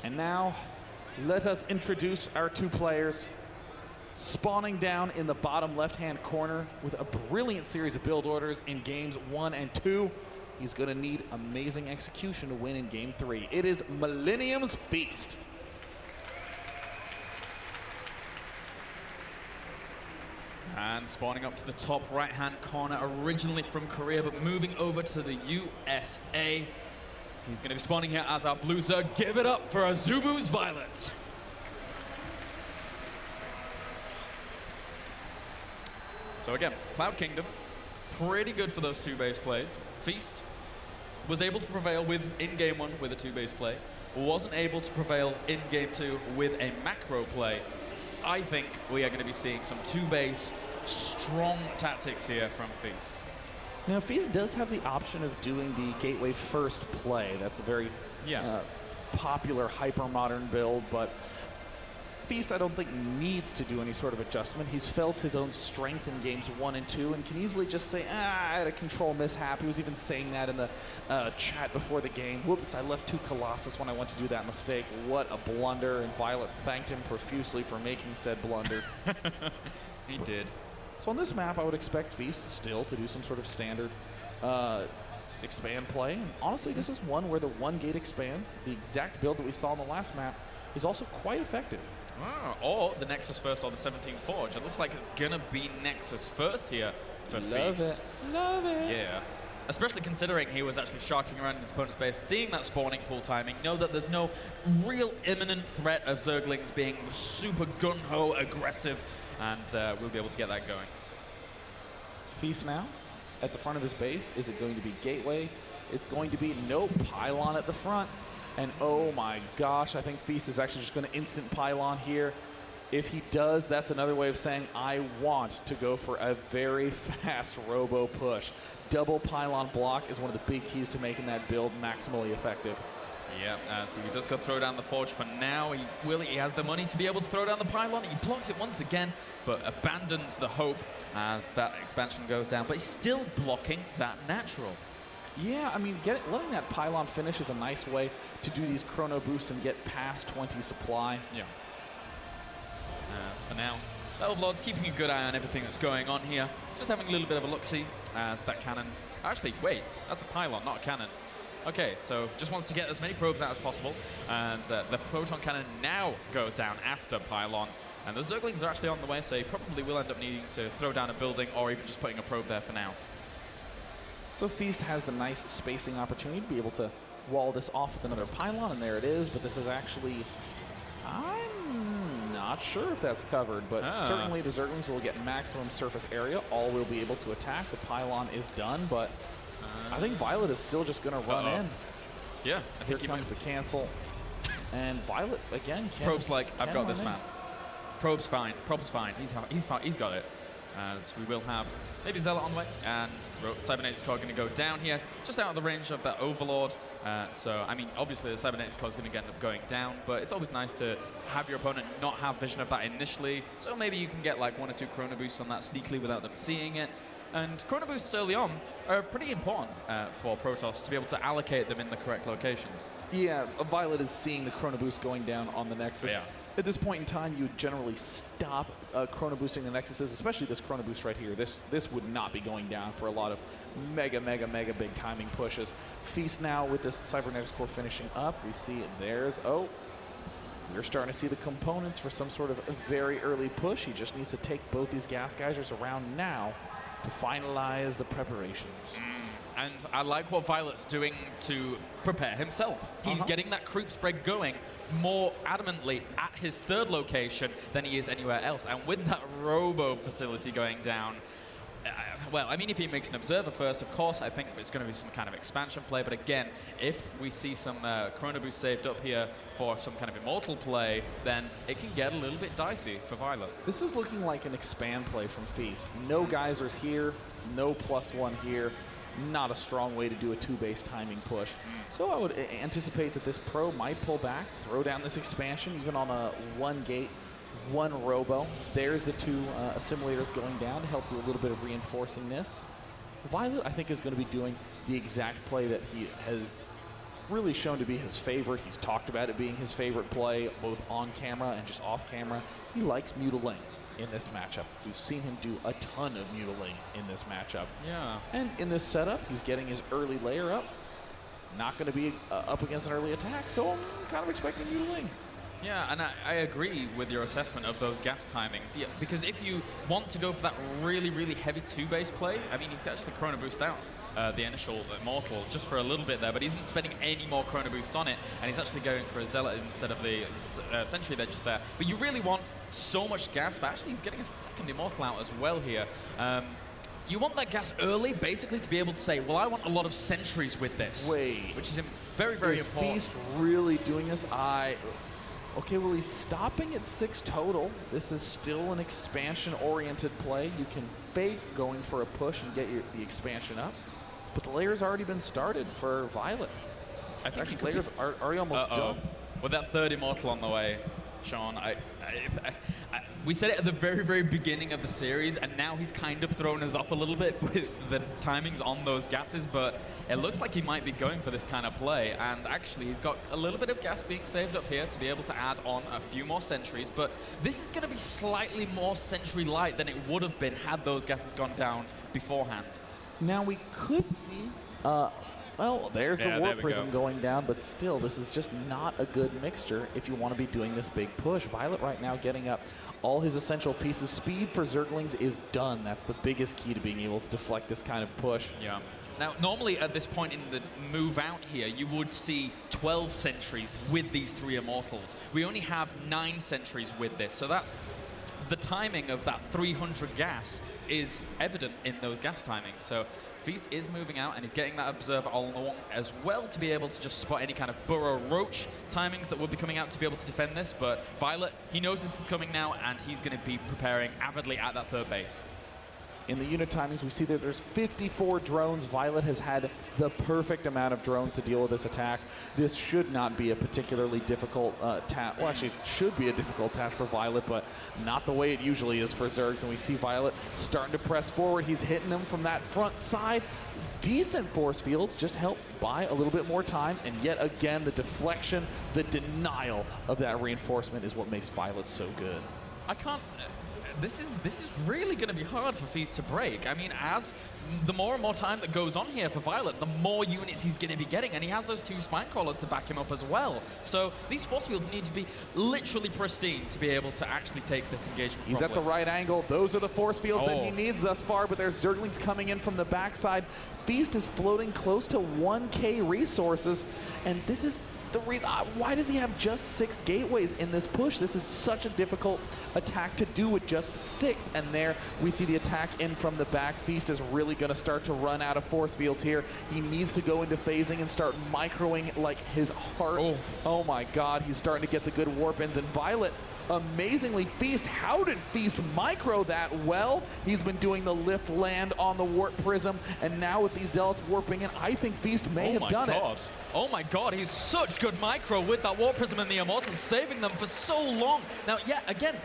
And now, let us introduce our two players. Spawning down in the bottom left-hand corner with a brilliant series of build orders in games 1 and 2. He's going to need amazing execution to win in game 3. It is Millennium's Feast. And spawning up to the top right-hand corner, originally from Korea, but moving over to the USA. He's going to be spawning here as our blue Zerg. Give it up for Azubu's viOLet. So again, Cloud Kingdom, pretty good for those 2 base plays. Feast was able to prevail in game 1 with a 2 base play. Wasn't able to prevail in game 2 with a macro play. I think we are going to be seeing some 2 base strong tactics here from Feast. Now, Feast does have the option of doing the Gateway first play. That's a very popular hyper-modern build, but Feast, I don't think, needs to do any sort of adjustment. He's felt his own strength in games 1 and 2 and can easily just say, I had a control mishap. He was even saying that in the chat before the game. Whoops, I left 2 Colossus when I went to do that mistake. What a blunder, and viOLet thanked him profusely for making said blunder. He did. So on this map, I would expect Feast still to do some sort of standard expand play. And honestly, this is one where the 1-gate expand, the exact build that we saw on the last map, is also quite effective. Or the Nexus first or the 17 Forge. It looks like it's gonna be Nexus first here for Feast. Love it. Love it. Yeah. Especially considering he was actually sharking around in his opponent's base, seeing that spawning pool timing, know that there's no real imminent threat of Zerglings being super gun-ho aggressive, and we'll be able to get that going. It's Feast now at the front of his base. Is it going to be Gateway? It's going to be no Pylon at the front. And oh my gosh, I think Feast is actually just going to instant Pylon here. If he does, that's another way of saying I want to go for a very fast robo push. Double Pylon block is one of the big keys to making that build maximally effective. Yeah, so he does go throw down the Forge for now. He has the money to be able to throw down the Pylon. He blocks it once again, but abandons the hope as that expansion goes down. But he's still blocking that natural. Yeah, I mean, letting that Pylon finish is a nice way to do these chrono boosts and get past 20 supply. Yeah. As for now, Overlord's keeping a good eye on everything that's going on here. Just having a little bit of a look-see as that cannon... Actually, wait, that's a Pylon, not a cannon. Okay, so just wants to get as many probes out as possible. And the Proton Cannon now goes down after Pylon. And the Zerglings are actually on the way, so he probably will end up needing to throw down a building or even just putting a probe there for now. So Feast has the nice spacing opportunity to be able to wall this off with another Pylon, and there it is, but this is actually... I'm not sure if that's covered, but certainly the Zerglings will get maximum surface area. All will be able to attack. The Pylon is done, but I think viOLet is still just going to run in. Yeah, I think Here comes the cancel. And viOLet, again, Probe's like, I've got this, man. Probe's fine. Probe's fine. He's got it. As we will have maybe Zealot on the way, and Cybernetics Core going to go down here, just out of the range of that Overlord. So, I mean, obviously the Cybernetics Core is going to end up going down, but it's always nice to have your opponent not have vision of that initially. So maybe you can get like 1 or 2 Chrono Boosts on that sneakily without them seeing it. And Chrono Boosts early on are pretty important for Protoss to be able to allocate them in the correct locations. Yeah, viOLet is seeing the Chrono Boost going down on the Nexus. Yeah. At this point in time, you would generally stop chrono boosting the Nexuses, especially this chrono boost right here. This would not be going down for a lot of mega big timing pushes. Feast now with this Cybernetics Core finishing up. We see there's, we're starting to see the components for some sort of a very early push. He just needs to take both these gas geysers around now to finalize the preparations. And I like what viOLet's doing to prepare himself. He's getting that creep spread going more adamantly at his 3rd location than he is anywhere else. And with that robo facility going down, well, I mean, if he makes an observer first, of course, I think it's going to be some kind of expansion play. But again, if we see some Chrono Boost saved up here for some kind of immortal play, then it can get a little bit dicey for viOLet. This is looking like an expand play from Feast. No geysers here, no +1 here. Not a strong way to do a 2-base timing push. So I would anticipate that this pro might pull back, throw down this expansion, even on a 1-gate, 1 robo. There's the 2 assimilators going down to help do a little bit of reinforcing this. viOLet, I think, is going to be doing the exact play that he has really shown to be his favorite. He's talked about it being his favorite play, both on camera and just off camera. He likes Mutiling in this matchup. We've seen him do a ton of Mutiling in this matchup. Yeah. And in this setup, he's getting his early layer up. Not going to be up against an early attack, so I'm kind of expecting Mutiling. Yeah, and I agree with your assessment of those gas timings. Yeah, because if you want to go for that really, really heavy 2-base play, I mean, he's actually Chrono Boost out the initial Immortal just for a little bit there, but he isn't spending any more Chrono Boost on it, and he's actually going for a Zealot instead of the Sentry there just there. But you really want so much gas, but actually he's getting a second Immortal out as well here. You want that gas early, basically, to be able to say, well, I want a lot of sentries with this. Wait. Which is very, very important. Is Feast really doing this? Okay, well, he's stopping at 6 total. This is still an expansion-oriented play. You can fake going for a push and get the expansion up. But the layer's already been started for viOLet. I think the layers are already almost done. With that third Immortal on the way, Sean, we said it at the very, very beginning of the series, and now he's kind of thrown us up a little bit with the timings on those gases, but it looks like he might be going for this kind of play, and actually he's got a little bit of gas being saved up here to be able to add on a few more sentries, but this is going to be slightly more sentry light than it would have been had those gases gone down beforehand. Now we could see, well, there's the Warp Prism going down, but still, this is just not a good mixture if you want to be doing this big push. viOLet right now getting up all his essential pieces. Speed for Zerglings is done. That's the biggest key to being able to deflect this kind of push. Yeah. Now, normally at this point in the move out here, you would see 12 sentries with these 3 Immortals. We only have 9 sentries with this, so that's the timing of that 300 gas is evident in those gas timings. So Feast is moving out, and he's getting that Observer all along as well to be able to just spot any kind of Burrow Roach timings that will be coming out to be able to defend this. But viOLet, he knows this is coming now, and he's going to be preparing avidly at that third base. In the unit timings, we see that there's 54 drones. viOLet has had the perfect amount of drones to deal with this attack. This should not be a particularly difficult task. Well, actually, it should be a difficult task for viOLet, but not the way it usually is for Zergs. And we see viOLet starting to press forward. He's hitting them from that front side. Decent force fields, just help buy a little bit more time. And yet again, the deflection, the denial of that reinforcement is what makes viOLet so good. I can't... This is really going to be hard for Feast to break. I mean, as the more and more time that goes on here for viOLet, the more units he's going to be getting, and he has those 2 Spinecrawlers to back him up as well. So these force fields need to be literally pristine to be able to actually take this engagement He's properly. at the right angle. Those are the force fields that he needs thus far, but there's Zerglings coming in from the backside. Feast is floating close to 1K resources, and this is why does he have just 6 gateways in this push? This is such a difficult attack to do with just 6. And there we see the attack in from the back. Feast is really going to start to run out of force fields here. He needs to go into phasing and start microing like his heart. Oh my God, he's starting to get the good warp ins. And viOLet, amazingly, Feast, how did Feast micro that well? He's been doing the lift land on the Warp Prism, and now with these Zealots warping in, I think Feast may have done it. Oh my God, he's such good micro with that Warp Prism and the Immortal, saving them for so long. Now, yeah, again,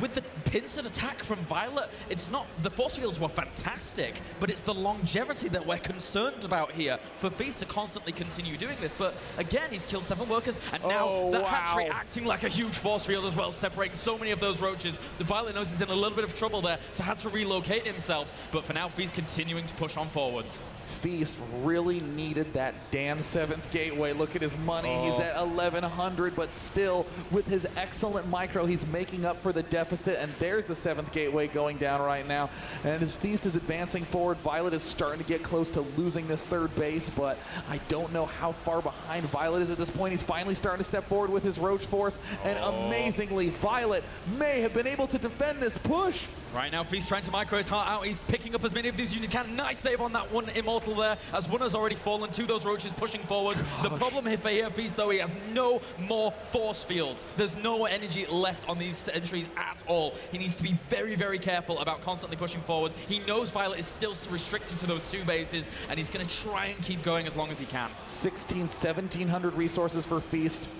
with the pincered attack from viOLet, it's not, the force fields were fantastic, but it's the longevity that we're concerned about here for Feast to constantly continue doing this. But again, he's killed 7 workers, and now the hatchery acting like a huge force field as well, separating so many of those roaches. The viOLet knows he's in a little bit of trouble there, so had to relocate himself. But for now, Feast continuing to push on forwards. Feast really needed that damn 7th gateway. Look at his money. He's at 1,100, but still, with his excellent micro, he's making up for the deficit. And there's the 7th gateway going down right now. And as Feast is advancing forward, viOLet is starting to get close to losing this 3rd base, but I don't know how far behind viOLet is at this point. He's finally starting to step forward with his Roach Force, and amazingly, viOLet may have been able to defend this push. Right now, Feast trying to micro his heart out. He's picking up as many of these units can. Nice save on that 1 Immortal there, as 1 has already fallen. 2 those Roaches pushing forward. The problem here for Feast, though, he has no more force fields. There's no energy left on these entries at all. He needs to be very, very careful about constantly pushing forward. He knows viOLet is still restricted to those 2 bases, and he's going to try and keep going as long as he can. 1,700 resources for Feast.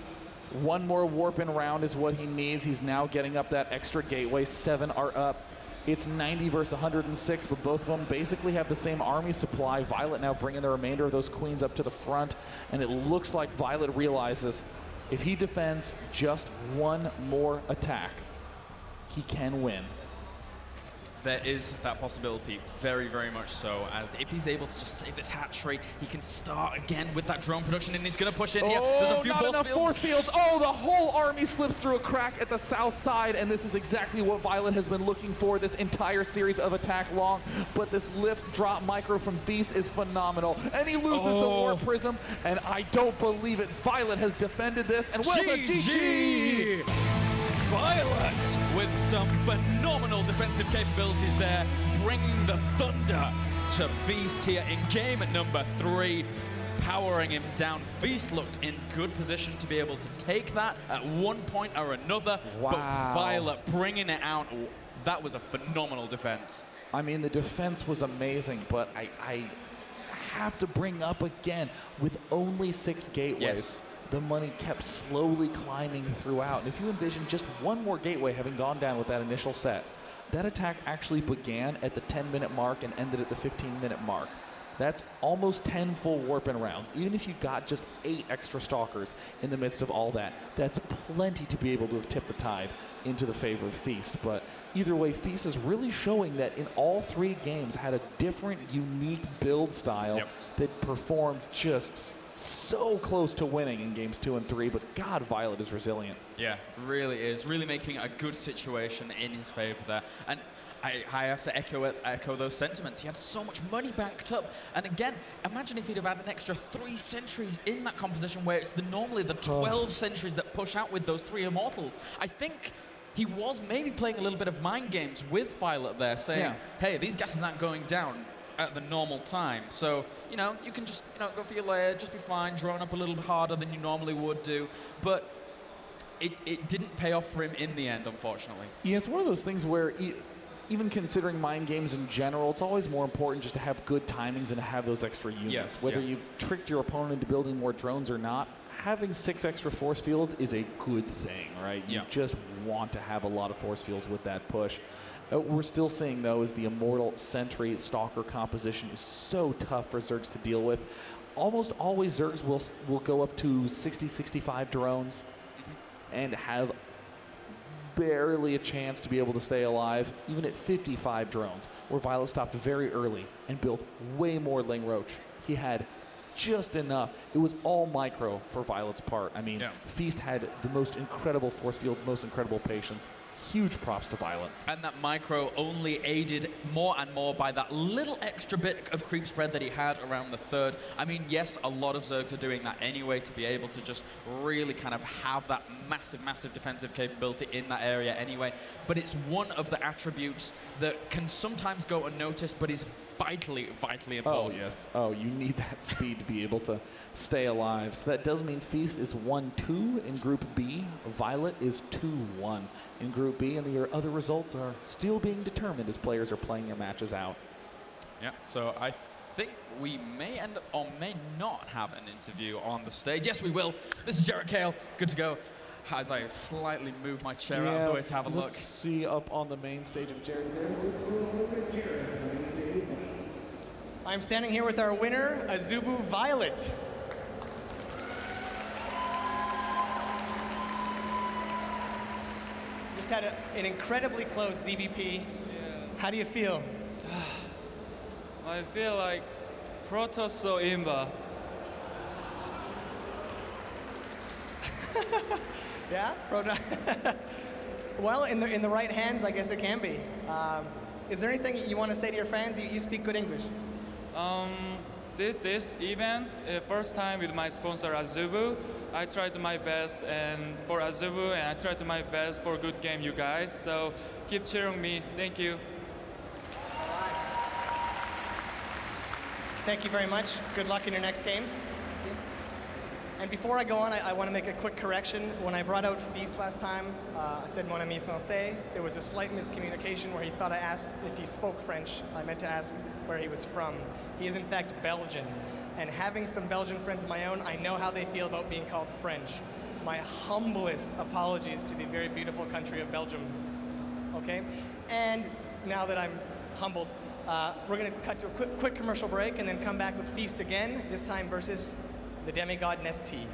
1 more warp in round is what he needs. He's now getting up that extra gateway. 7 are up. It's 90 versus 106, but both of them basically have the same army supply. viOLet now bringing the remainder of those queens up to the front, and it looks like viOLet realizes if he defends just one more attack, he can win. There is that possibility, very, very much so, as if he's able to just save this hatchery, he can start again with that drone production, and he's going to push in here. There's a few force fields. Oh, the whole army slips through a crack at the south side, and this is exactly what viOLet has been looking for this entire series of attack long, but this lift drop micro from Feast is phenomenal, and he loses the War Prism, and I don't believe it. viOLet has defended this, and well done, GG! viOLet with some phenomenal defensive capabilities there, bringing the thunder to Feast here in game at number 3, powering him down. Feast looked in good position to be able to take that at one point or another, but viOLet bringing it out, that was a phenomenal defense. I mean, the defense was amazing, but I have to bring up again, with only 6 gateways, the money kept slowly climbing throughout. And if you envision just one more gateway having gone down with that initial set, that attack actually began at the 10-minute mark and ended at the 15-minute mark. That's almost 10 full warp-in rounds. Even if you got just 8 extra stalkers in the midst of all that, that's plenty to be able to have tipped the tide into the favor of Feast. But either way, Feast is really showing that in all 3 games had a different, unique build style that performed just so close to winning in games 2 and 3, but God, viOLet is resilient. Yeah, really is. Really making a good situation in his favor there. And I have to echo those sentiments. He had so much money banked up. And again, imagine if he'd have had an extra 3 sentries in that composition where it's normally the 12 sentries that push out with those 3 immortals. I think he was maybe playing a little bit of mind games with viOLet there, saying, hey, these gases aren't going down at the normal time. So, you know, you can just, you know, go for your lair, just be fine, drone up a little bit harder than you normally would do. But it didn't pay off for him in the end, unfortunately. Yeah, it's one of those things where even considering mind games in general, it's always more important just to have good timings and to have those extra units. Whether you've tricked your opponent into building more drones or not, having 6 extra force fields is a good thing, right? You just want to have a lot of force fields with that push. What we're still seeing, though, is the Immortal Sentry Stalker composition is so tough for Zergs to deal with. Almost always Zergs will go up to 60, 65 drones and have barely a chance to be able to stay alive, even at 55 drones, where viOLet stopped very early and built way more Ling Roach. He had just enough. It was all micro for viOLet's part. I mean, Feast had the most incredible force fields, most incredible patience. Huge props to viOLet. And that micro only aided more and more by that little extra bit of creep spread that he had around the 3rd. I mean, yes, a lot of Zergs are doing that anyway to be able to just really kind of have that massive, massive defensive capability in that area anyway. But it's one of the attributes that can sometimes go unnoticed, but is vitally, vitally important. Oh, yes. Oh, you need that speed to be able to stay alive. So that does mean Feast is 1-2 in Group B. viOLet is 2-1 in Group B, and the other results are still being determined as players are playing their matches out. Yeah, so I think we may end or may not have an interview on the stage. Yes, we will. This is Jarrett Kale. Good to go. As I slightly move my chair out of the way to have a look. Let's see up on the main stage of Jarrett's. There's Jarrett. I'm standing here with our winner, Azubu viOLet. Just had an incredibly close ZVP. Yeah. How do you feel? I feel like Protoso Imba. Yeah, well, in the right hands, I guess it can be. Is there anything you want to say to your fans? You speak good English. This event, first time with my sponsor Azubu, I tried my best and for Azubu, and I tried my best for good game, you guys. So keep cheering me. Thank you. Thank you very much. Good luck in your next games. And before I go on, I want to make a quick correction. When I brought out Feast last time, I said mon ami français. There was a slight miscommunication where he thought I asked if he spoke French. I meant to ask where he was from. He is in fact Belgian. And having some Belgian friends of my own, I know how they feel about being called French. My humblest apologies to the very beautiful country of Belgium. Okay? And now that I'm humbled. We're going to cut to a quick commercial break and then come back with Feast again, this time versus the Demigod Nest T.